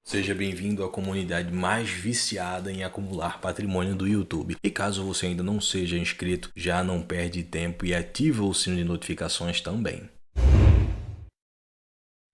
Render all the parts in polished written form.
Seja bem-vindo à comunidade mais viciada em acumular patrimônio do YouTube. E caso você ainda não seja inscrito, já não perde tempo e ativa o sino de notificações também.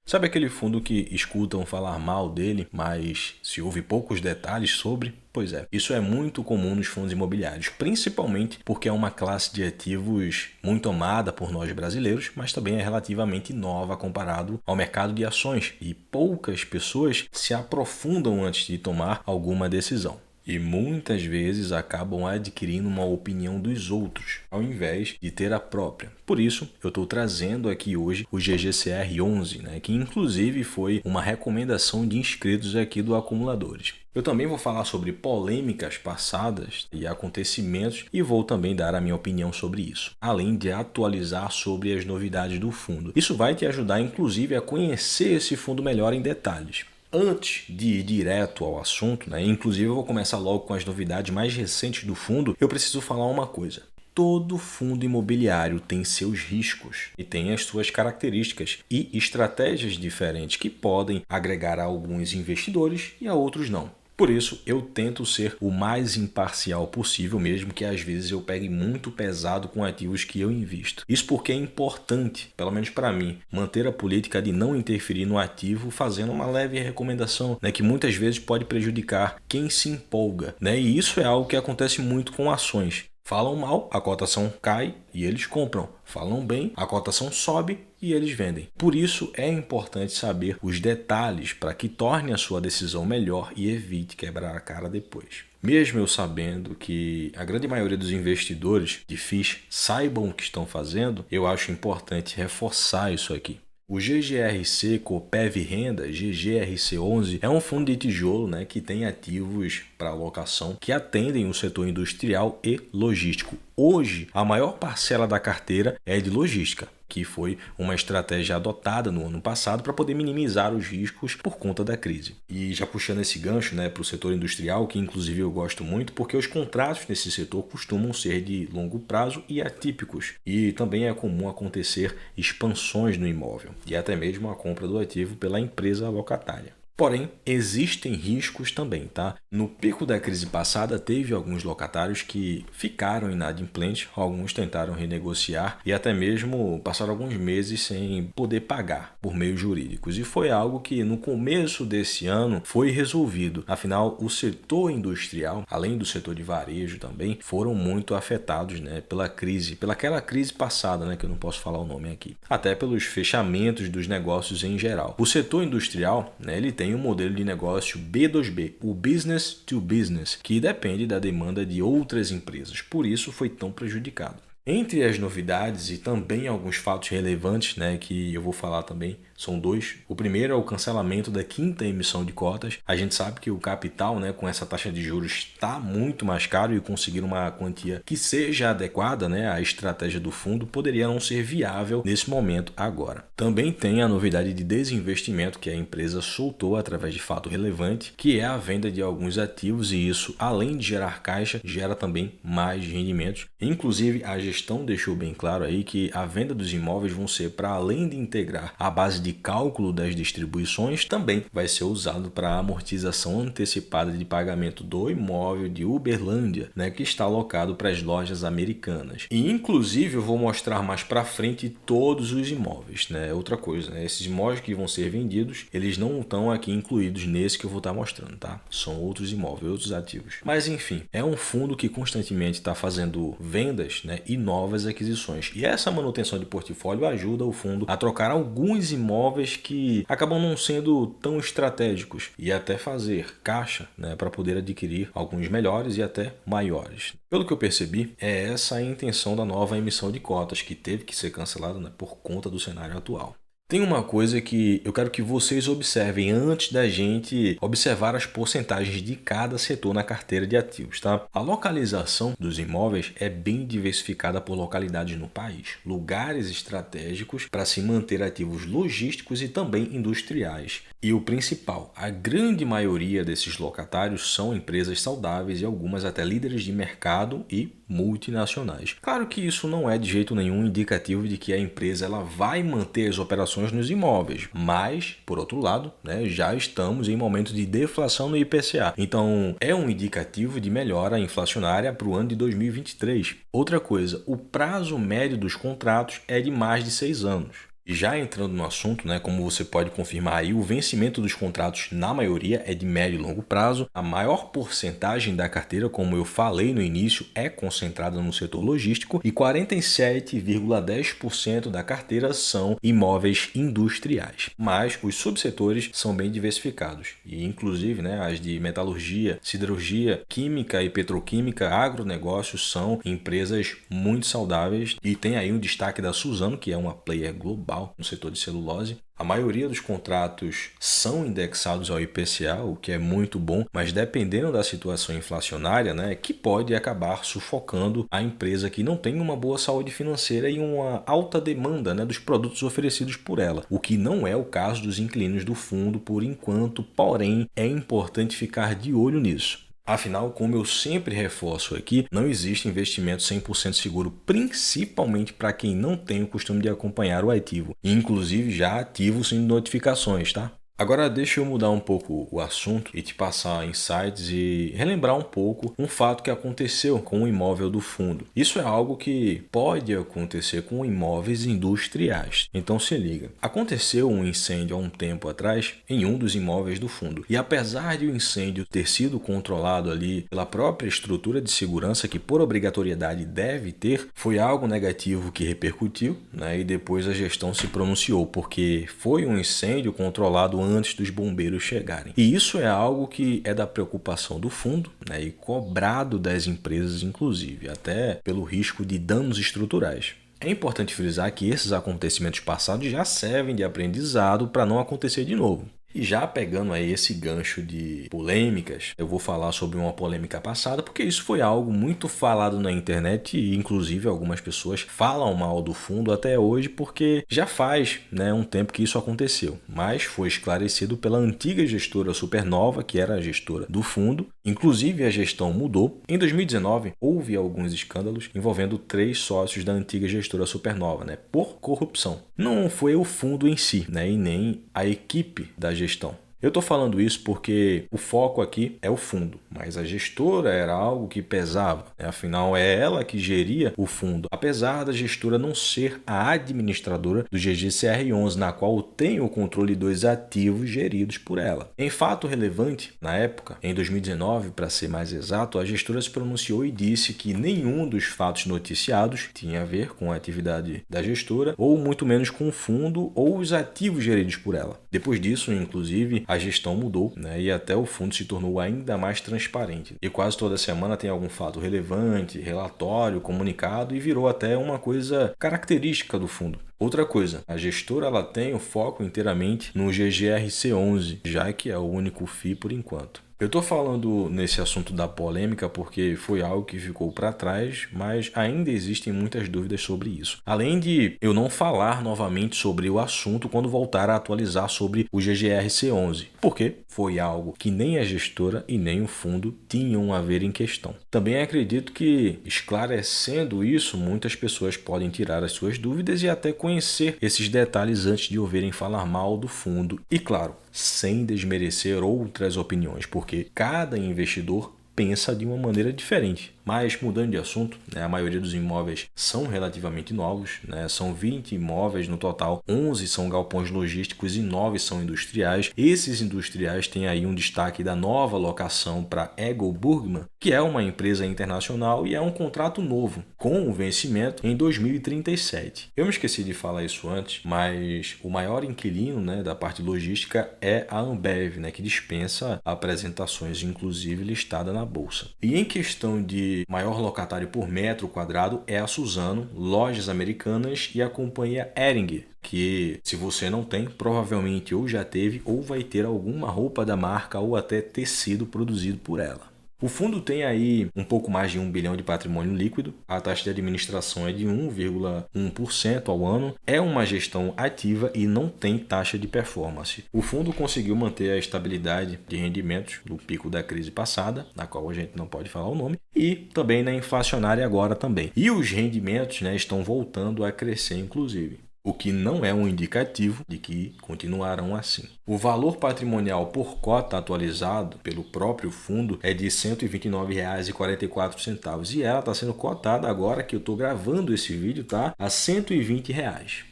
Sabe aquele fundo que escutam falar mal dele, mas se ouve poucos detalhes sobre? Pois é, isso é muito comum nos fundos imobiliários, principalmente porque é uma classe de ativos muito amada por nós brasileiros, mas também é relativamente nova comparado ao mercado de ações e poucas pessoas se aprofundam antes de tomar alguma decisão. E muitas vezes acabam adquirindo uma opinião dos outros, ao invés de ter a própria. Por isso, eu estou trazendo aqui hoje o GGCR11, que inclusive foi uma recomendação de inscritos aqui do Acumuladores. Eu também vou falar sobre polêmicas passadas e acontecimentos e vou também dar a minha opinião sobre isso, além de atualizar sobre as novidades do fundo. Isso vai te ajudar, inclusive, a conhecer esse fundo melhor em detalhes. Antes de ir direto ao assunto, inclusive eu vou começar logo com as novidades mais recentes do fundo, eu preciso falar uma coisa. Todo fundo imobiliário tem seus riscos e tem as suas características e estratégias diferentes que podem agregar a alguns investidores e a outros não. Por isso, eu tento ser o mais imparcial possível, mesmo que às vezes eu pegue muito pesado com ativos que eu invisto. Isso porque é importante, pelo menos para mim, manter a política de não interferir no ativo, fazendo uma leve recomendação, que muitas vezes pode prejudicar quem se empolga. E isso é algo que acontece muito com ações. Falam mal, a cotação cai e eles compram. Falam bem, a cotação sobe e eles vendem. Por isso é importante saber os detalhes para que torne a sua decisão melhor e evite quebrar a cara depois. Mesmo eu sabendo que a grande maioria dos investidores de FIIs saibam o que estão fazendo, eu acho importante reforçar isso aqui. O GGRC Copev Renda, GGRC11, é um fundo de tijolo que tem ativos para alocação que atendem o setor industrial e logístico. Hoje, a maior parcela da carteira é de logística, que foi uma estratégia adotada no ano passado para poder minimizar os riscos por conta da crise. E já puxando esse gancho para o setor industrial, que inclusive eu gosto muito, porque os contratos nesse setor costumam ser de longo prazo e atípicos. E também é comum acontecer expansões no imóvel e até mesmo a compra do ativo pela empresa locatária. Porém, existem riscos também, tá? No pico da crise passada, teve alguns locatários que ficaram inadimplentes, alguns tentaram renegociar e até mesmo passaram alguns meses sem poder pagar por meios jurídicos. E foi algo que no começo desse ano foi resolvido. Afinal, o setor industrial, além do setor de varejo também, foram muito afetados pela crise, pelaquela crise passada, que eu não posso falar o nome aqui. Até pelos fechamentos dos negócios em geral. O setor industrial, ele tem um modelo de negócio B2B, o Business to Business, que depende da demanda de outras empresas. Por isso foi tão prejudicado. Entre as novidades e também alguns fatos relevantes que eu vou falar também, são dois. O primeiro é o cancelamento da 5ª emissão de cotas. A gente sabe que o capital, com essa taxa de juros, está muito mais caro e conseguir uma quantia que seja adequada à estratégia do fundo poderia não ser viável nesse momento agora. Também tem a novidade de desinvestimento que a empresa soltou através de fato relevante, que é a venda de alguns ativos e isso, além de gerar caixa, gera também mais rendimentos. Inclusive, a gestão deixou bem claro aí que a venda dos imóveis vão ser para além de integrar a base de cálculo das distribuições, também vai ser usado para amortização antecipada de pagamento do imóvel de Uberlândia, que está alocado para as lojas americanas. E inclusive eu vou mostrar mais para frente todos os imóveis, Outra coisa, esses imóveis que vão ser vendidos, eles não estão aqui incluídos nesse que eu vou estar mostrando, tá? São outros imóveis, outros ativos. Mas enfim, é um fundo que constantemente está fazendo vendas, e novas aquisições. E essa manutenção de portfólio ajuda o fundo a trocar alguns imóveis que acabam não sendo tão estratégicos e até fazer caixa, para poder adquirir alguns melhores e até maiores. Pelo que eu percebi, é essa a intenção da nova emissão de cotas que teve que ser cancelada por conta do cenário atual. Tem uma coisa que eu quero que vocês observem antes da gente observar as porcentagens de cada setor na carteira de ativos, tá? A localização dos imóveis é bem diversificada por localidades no país, lugares estratégicos para se manter ativos logísticos e também industriais. E o principal, a grande maioria desses locatários são empresas saudáveis e algumas até líderes de mercado e multinacionais. Claro que isso não é de jeito nenhum indicativo de que a empresa ela vai manter as operações nos imóveis, mas, por outro lado, já estamos em momento de deflação no IPCA. Então, é um indicativo de melhora inflacionária para o ano de 2023. Outra coisa, o prazo médio dos contratos é de mais de 6 anos. E já entrando no assunto, como você pode confirmar aí, o vencimento dos contratos, na maioria, é de médio e longo prazo. A maior porcentagem da carteira, como eu falei no início, é concentrada no setor logístico e 47,10% da carteira são imóveis industriais. Mas os subsetores são bem diversificados e, inclusive, as de metalurgia, siderurgia, química e petroquímica, agronegócios são empresas muito saudáveis e tem aí um destaque da Suzano, que é uma player global no setor de celulose. A maioria dos contratos são indexados ao IPCA, o que é muito bom, mas dependendo da situação inflacionária, que pode acabar sufocando a empresa que não tem uma boa saúde financeira e uma alta demanda dos produtos oferecidos por ela, o que não é o caso dos inquilinos do fundo por enquanto, porém é importante ficar de olho nisso. Afinal, como eu sempre reforço aqui, não existe investimento 100% seguro, principalmente para quem não tem o costume de acompanhar o ativo, inclusive já ativo sem notificações, tá? Agora deixa eu mudar um pouco o assunto e te passar insights e relembrar um pouco um fato que aconteceu com o imóvel do fundo. Isso é algo que pode acontecer com imóveis industriais. Então se liga. Aconteceu um incêndio há um tempo atrás em um dos imóveis do fundo. E apesar de o incêndio ter sido controlado ali pela própria estrutura de segurança que por obrigatoriedade deve ter, foi algo negativo que repercutiu, e depois a gestão se pronunciou, porque foi um incêndio controlado antes dos bombeiros chegarem. E isso é algo que é da preocupação do fundo, e cobrado das empresas, inclusive, até pelo risco de danos estruturais. É importante frisar que esses acontecimentos passados já servem de aprendizado para não acontecer de novo. E já pegando aí esse gancho de polêmicas, eu vou falar sobre uma polêmica passada, porque isso foi algo muito falado na internet e inclusive algumas pessoas falam mal do fundo até hoje porque já faz um tempo que isso aconteceu. Mas foi esclarecido pela antiga gestora Supernova, que era a gestora do fundo. Inclusive a gestão mudou. Em 2019 houve alguns escândalos envolvendo 3 sócios da antiga gestora Supernova, por corrupção. Não foi o fundo em si, e nem a equipe da gestão. Eu estou falando isso porque o foco aqui é o fundo, mas a gestora era algo que pesava, afinal é ela que geria o fundo, apesar da gestora não ser a administradora do GGCR11, na qual tem o controle dos ativos geridos por ela. Em fato relevante, na época, em 2019, para ser mais exato, a gestora se pronunciou e disse que nenhum dos fatos noticiados tinha a ver com a atividade da gestora, ou muito menos com o fundo ou os ativos geridos por ela. Depois disso, inclusive, a gestão mudou, e até o fundo se tornou ainda mais transparente. E quase toda semana tem algum fato relevante, relatório, comunicado e virou até uma coisa característica do fundo. Outra coisa, a gestora ela tem o foco inteiramente no GGRC11, já que é o único FII por enquanto. Eu estou falando nesse assunto da polêmica porque foi algo que ficou para trás, mas ainda existem muitas dúvidas sobre isso. Além de eu não falar novamente sobre o assunto quando voltar a atualizar sobre o GGRC11, porque foi algo que nem a gestora e nem o fundo tinham a ver em questão. Também acredito que, esclarecendo isso, muitas pessoas podem tirar as suas dúvidas e até conhecer esses detalhes antes de ouvirem falar mal do fundo. E claro, sem desmerecer outras opiniões, porque cada investidor pensa de uma maneira diferente. Mas mudando de assunto, a maioria dos imóveis são relativamente novos, são 20 imóveis no total, 11 são galpões logísticos e 9 são industriais. Esses industriais têm aí um destaque da nova locação para Ego Burgman, que é uma empresa internacional e é um contrato novo, com o vencimento em 2037. Eu me esqueci de falar isso antes, mas o maior inquilino da parte logística é a Ambev, que dispensa apresentações, inclusive listada na bolsa. E em questão de maior locatário por metro quadrado é a Suzano, Lojas Americanas e a companhia Hering, que se você não tem, provavelmente ou já teve ou vai ter alguma roupa da marca ou até tecido produzido por ela. O fundo tem aí um pouco mais de 1 bilhão de patrimônio líquido, a taxa de administração é de 1,1% ao ano, é uma gestão ativa e não tem taxa de performance. O fundo conseguiu manter a estabilidade de rendimentos do pico da crise passada, na qual a gente não pode falar o nome, e também na inflacionária agora também. E os rendimentos, né, estão voltando a crescer, inclusive, o que não é um indicativo de que continuarão assim. O valor patrimonial por cota atualizado pelo próprio fundo é de R$ 129,44 e ela está sendo cotada agora que eu estou gravando esse vídeo, tá? A R$ 120.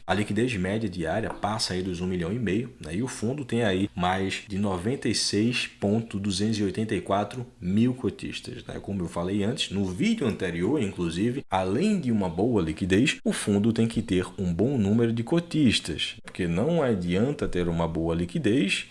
A liquidez média diária passa aí dos 1,5 milhão, né? E o fundo tem aí mais de 96.284 mil cotistas, né? Como eu falei antes, no vídeo anterior, inclusive, além de uma boa liquidez, o fundo tem que ter um bom número de cotistas, porque não adianta ter uma boa liquidez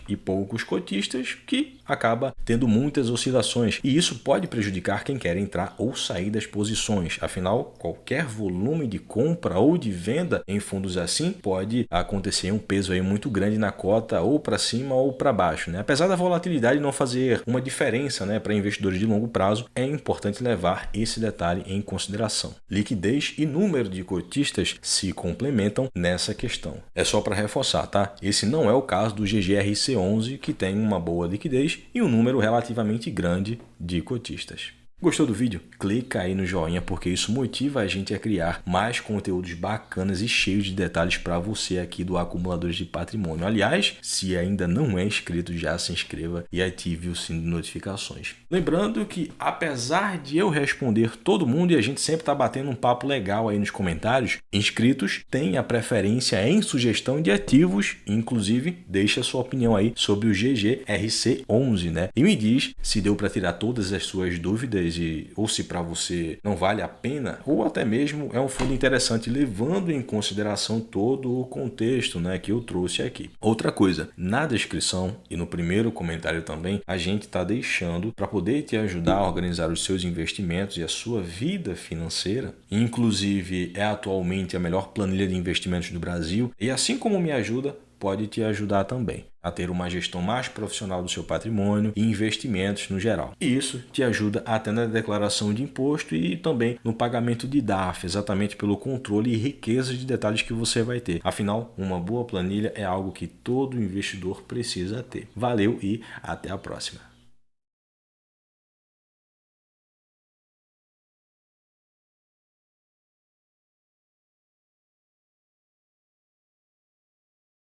e poucos cotistas, que acaba tendo muitas oscilações, e isso pode prejudicar quem quer entrar ou sair das posições. Afinal, qualquer volume de compra ou de venda em fundos assim pode acontecer um peso aí muito grande na cota, ou para cima ou para baixo, né? Apesar da volatilidade não fazer uma diferença, né, para investidores de longo prazo, é importante levar esse detalhe em consideração. Liquidez e número de cotistas se complementam nessa questão. É só para reforçar, tá? Esse não é o caso do GGRC11, que tem uma boa liquidez e um número relativamente grande de cotistas. Gostou do vídeo? Clica aí no joinha, porque isso motiva a gente a criar mais conteúdos bacanas e cheios de detalhes para você aqui do Acumuladores de Patrimônio. Aliás, se ainda não é inscrito, já se inscreva e ative o sino de notificações. Lembrando que, apesar de eu responder todo mundo e a gente sempre tá batendo um papo legal aí nos comentários, inscritos têm a preferência em sugestão de ativos, inclusive deixa sua opinião aí sobre o GGRC11, né? E me diz se deu para tirar todas as suas dúvidas, ou se para você não vale a pena, ou até mesmo é um fundo interessante, levando em consideração todo o contexto, né, que eu trouxe aqui. Outra coisa, na descrição e no primeiro comentário também, a gente está deixando para poder te ajudar a organizar os seus investimentos e a sua vida financeira. Inclusive, é atualmente a melhor planilha de investimentos do Brasil, e assim como me ajuda, pode te ajudar também a ter uma gestão mais profissional do seu patrimônio e investimentos no geral. E isso te ajuda até na declaração de imposto e também no pagamento de DARF, exatamente pelo controle e riqueza de detalhes que você vai ter. Afinal, uma boa planilha é algo que todo investidor precisa ter. Valeu e até a próxima!